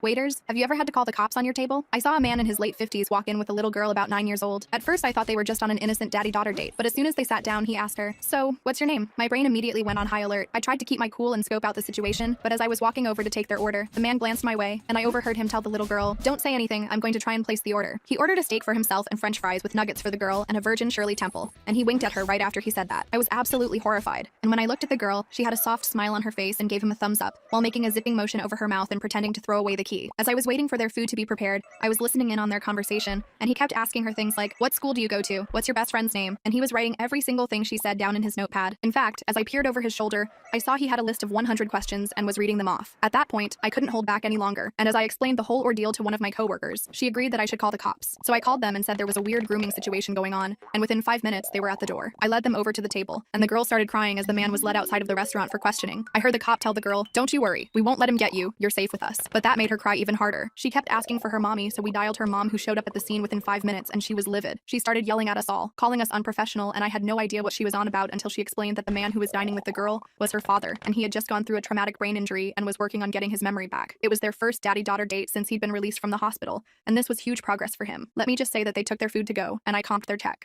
Waiters, have you ever had to call the cops on your table? I saw a man in his late 50s walk in with a little girl about 9 years old. At first, I thought they were just on an innocent daddy-daughter date, but as soon as they sat down, he asked her, "So, what's your name?" My brain immediately went on high alert. I tried to keep my cool and scope out the situation, but as I was walking over to take their order, the man glanced my way, and I overheard him tell the little girl, "Don't say anything, I'm going to try and place the order." He ordered a steak for himself and french fries with nuggets for the girl and a Virgin Shirley Temple, and he winked at her right after he said that. I was absolutely horrified, and when I looked at the girl, she had a soft smile on her face and gave him a thumbs up, while making a zipping motion over her mouth and pretending to throw away the key. As I was waiting for their food to be prepared, I was listening in on their conversation, and he kept asking her things like, "What school do you go to? What's your best friend's name?" And he was writing every single thing she said down in his notepad. In fact, as I peered over his shoulder, I saw he had a list of 100 questions and was reading them off. At that point, I couldn't hold back any longer, and as I explained the whole ordeal to one of my coworkers, she agreed that I should call the cops. So I called them and said there was a weird grooming situation going on, and within 5 minutes, they were at the door. I led them over to the table, and the girl started crying as the man was led outside of the restaurant for questioning. I heard the cop tell the girl, "Don't you worry, we won't let him get you, you're safe with us." But that made her cry even harder. She kept asking for her mommy, so we dialed her mom, who showed up at the scene within 5 minutes, and she was livid. She started yelling at us all, calling us unprofessional, and I had no idea what she was on about until she explained that the man who was dining with the girl was her father, and he had just gone through a traumatic brain injury and was working on getting his memory back. It was their first daddy-daughter date since he'd been released from the hospital, and this was huge progress for him. Let me just say that they took their food to go, and I comped their check.